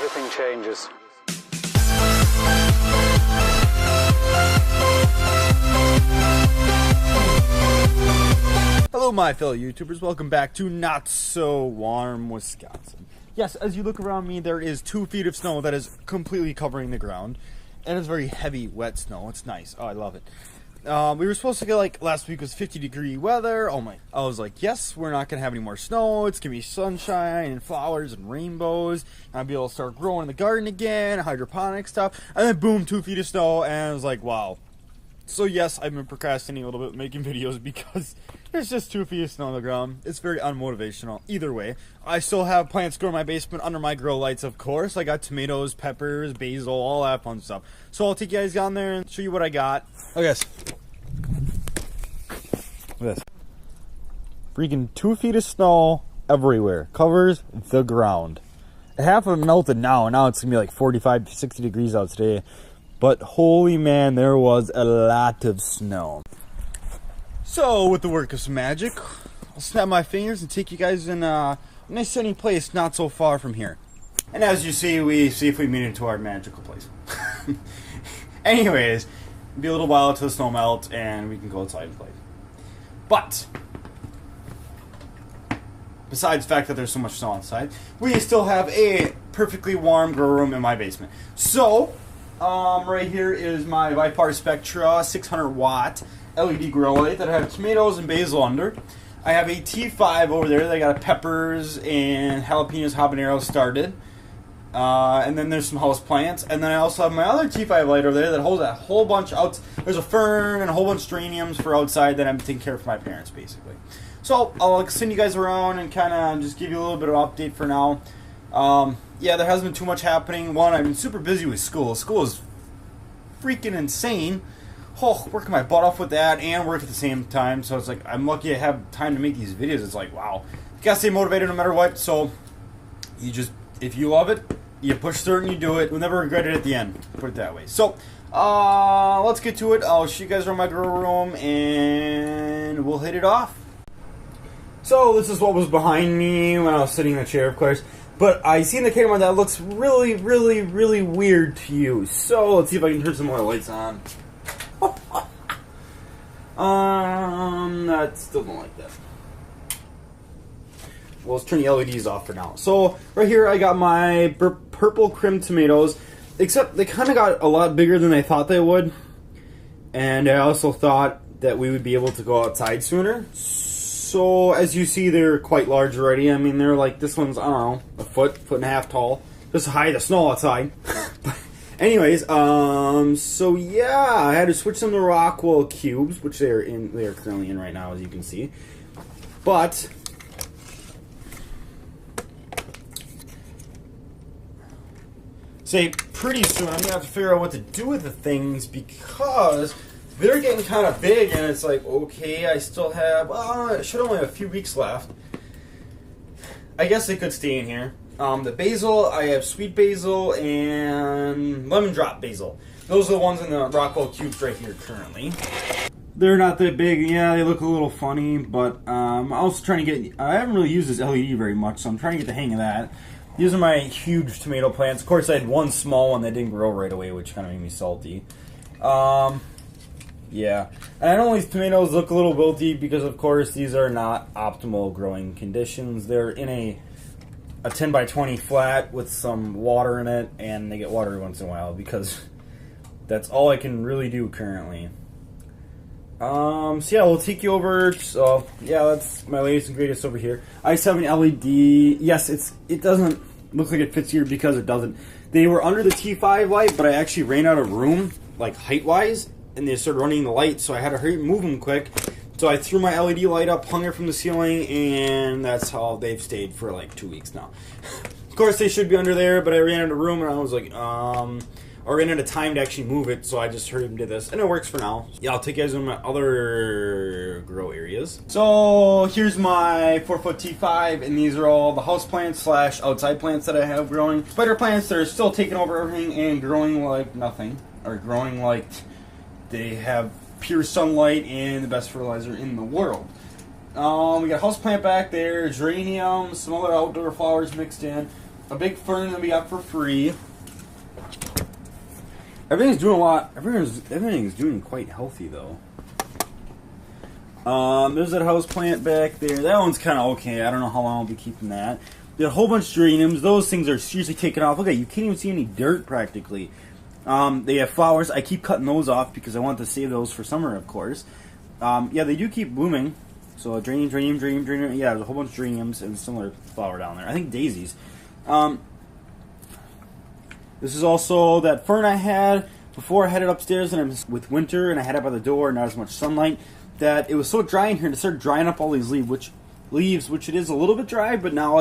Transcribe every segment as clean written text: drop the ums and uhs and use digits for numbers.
everything changes. Hello my fellow YouTubers, welcome back to Not So Warm, Wisconsin. Yes, as you look around me, there is 2 feet of snow that is completely covering the ground. And it's very heavy, wet snow. It's nice. Oh, I love it. We were supposed to get, like, last week was 50-degree weather. Oh my, I was like, yes, we're not going to have any more snow. It's going to be sunshine and flowers and rainbows. And I'll be able to start growing in the garden again, hydroponic stuff. And then boom, 2 feet of snow, and I was like, wow. So yes, I've been procrastinating a little bit making videos because there's just 2 feet of snow on the ground. It's very unmotivational. Either way, I still have plants growing in my basement under my grow lights, of course. I got tomatoes, peppers, basil, all that fun stuff. So I'll take you guys down there and show you what I got. Oh yes. Look at this. Freaking 2 feet of snow everywhere. Covers the ground. Half of it melted now, and now it's going to be like 45, 60 degrees out today. But holy man, there was a lot of snow. So, with the work of some magic, I'll snap my fingers and take you guys in a nice sunny place not so far from here. And as you see, we safely made it to our magical place. Anyways, it'll be a little while until the snow melts and we can go outside and play. But, besides the fact that there's so much snow outside, we still have a perfectly warm grow room in my basement. So, right here is my Vipar Spectra 600 watt LED grow light that I have tomatoes and basil under. I have a T5 over there that I got peppers and jalapenos, habaneros started. And then there's some house plants. And then I also have my other T5 light over there that holds a whole bunch out. There's a fern and a whole bunch of geraniums for outside that I'm taking care of for my parents, basically. So I'll send you guys around and kind of just give you a little bit of an update for now. Yeah, there hasn't been too much happening. One, I've been super busy with school. School is freaking insane. Oh, working my butt off with that and work at the same time. So it's like, I'm lucky I have time to make these videos. It's like, wow. You gotta stay motivated no matter what. So, you just, if you love it, you push through it and you do it. You'll never regret it at the end. Put it that way. So, let's get to it. I'll show you guys around my grow room and we'll hit it off. So, this is what was behind me when I was sitting in the chair, of course. But I see in the camera that looks really, really, really weird to you. So, let's see if I can turn some more lights on. That still don't like that. Well, let's turn the LEDs off for now. So, right here I got my purple crim tomatoes. Except they kind of got a lot bigger than I thought they would. And I also thought that we would be able to go outside sooner. So, as you see, they're quite large already. I mean, they're like, this one's, I don't know, a foot and a half tall. Just to hide the snow outside. Anyways, so yeah, I had to switch them to Rockwell cubes, which they are currently in right now, as you can see. But say pretty soon I'm gonna have to figure out what to do with the things because they're getting kind of big, and it's like, okay, I still have, I should only have a few weeks left. I guess they could stay in here. The basil, I have sweet basil and lemon drop basil. Those are the ones in the Rockwell cubes right here currently. They're not that big. Yeah, they look a little funny, but I'm also trying to get, I haven't really used this LED very much, so I'm trying to get the hang of that. These are my huge tomato plants. Of course, I had one small one that didn't grow right away, which kind of made me salty. Yeah, and I know these tomatoes look a little wilty because, of course, these are not optimal growing conditions. They're in a 10 by 20 flat with some water in it, and they get water every once in a while because that's all I can really do currently. So yeah, we'll take you over. So yeah, that's my latest and greatest over here. I just have an LED. Yes, it doesn't look like it fits here because it doesn't. They were under the T5 light, but I actually ran out of room, like height-wise, and they started running the light, so I had to hurry move them quick. So I threw my LED light up, hung it from the ceiling, and that's how they've stayed for like 2 weeks now. Of course, they should be under there, but I ran out of room, and I was like, or ran out of time to actually move it, so I just hurried and did this, and it works for now. Yeah, I'll take you guys in my other grow areas. So here's my 4-foot T5, and these are all the house plants slash outside plants that I have growing. Spider plants, they're still taking over everything and growing like nothing, or growing like they have pure sunlight and the best fertilizer in the world. We got houseplant back there, geraniums, some other outdoor flowers mixed in. a big fern that we got for free. Everything's doing a lot. Everything's doing quite healthy though. There's that house plant back there. That one's kind of okay. I don't know how long I'll be keeping that. Got a whole bunch of geraniums. Those things are seriously taken off. Look at, you can't even see any dirt practically. They have flowers. I keep cutting those off because I want to save those for summer, of course. Yeah, they do keep blooming. So geranium. Yeah, there's a whole bunch of geraniums and similar flower down there. I think daisies. This is also that fern I had before I headed upstairs, and I'm with winter, and I had it by the door, not as much sunlight. That it was so dry in here, and it started drying up all these leaves, which it is a little bit dry, but now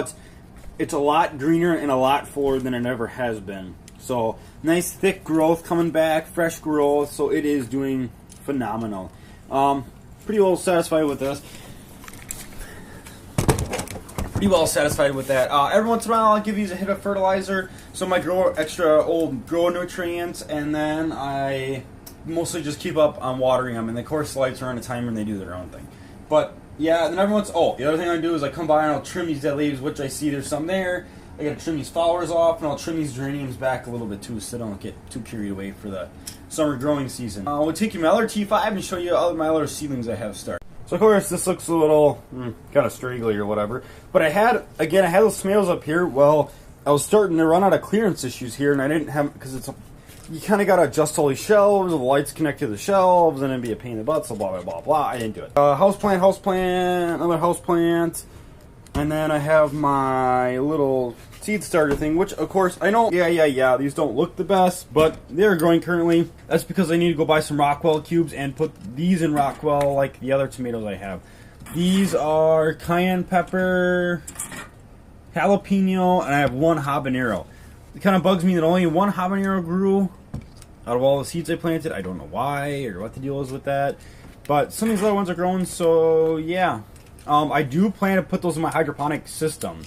it's a lot greener and a lot fuller than it ever has been. So nice thick growth coming back, fresh growth. So it is doing phenomenal. Pretty well satisfied with this. Pretty well satisfied with that. Every once in a while, I'll give these a hit of fertilizer, so my extra old grow nutrients, and then I mostly just keep up on watering them. And of course, the lights are on a timer and they do their own thing. But yeah, and then every once. Oh, the other thing I do is I come by and I'll trim these dead leaves, which I see there's some there. I gotta trim these flowers off, and I'll trim these geraniums back a little bit too, so they don't get too carried away for the summer growing season. We'll take you my other T5 and show you all my other seedlings I have started. So of course this looks a little kind of straggly or whatever, but I had those tomatoes up here. Well, I was starting to run out of clearance issues here, and I didn't have, because you kind of got to adjust all these shelves, the lights connect to the shelves, and it'd be a pain in the butt. So blah blah blah blah. I didn't do it. Houseplant, another houseplant, and then I have my little seed starter thing, which of course I know, yeah, these don't look the best, but they're growing currently. That's because I need to go buy some Rockwell cubes and put these in Rockwell like the other tomatoes I have. These are cayenne pepper, jalapeno, and I have one habanero. It kind of bugs me that only one habanero grew out of all the seeds I planted. I don't know why or what the deal is with that, but some of these other ones are growing, so yeah. I do plan to put those in my hydroponic system.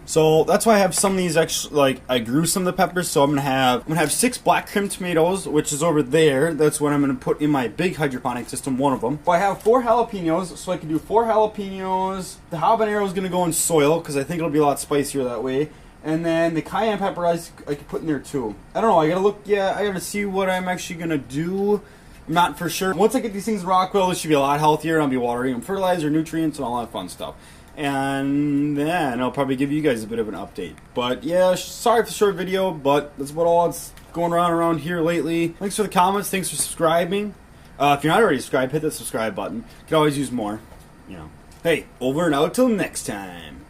So that's why I have some of these extra, like I grew some of the peppers, so I'm gonna have 6 black cream tomatoes, which is over there. That's what I'm gonna put in my big hydroponic system, one of them. But I have 4 jalapenos, so I can do 4 jalapenos. The habanero is gonna go in soil because I think it'll be a lot spicier that way. And then the cayenne pepper I could put in there too. I don't know, I gotta look, I gotta see what I'm actually gonna do. I'm not for sure. Once I get these things in Rockwell, it should be a lot healthier. I'll be watering them, fertilizer, nutrients, and all that fun stuff. And then I'll probably give you guys a bit of an update. But yeah, sorry for the short video, but that's what all that's going around here lately. Thanks for the comments, thanks for subscribing. If you're not already subscribed, hit that subscribe button. You can always use more, you know. Hey, over and out till next time.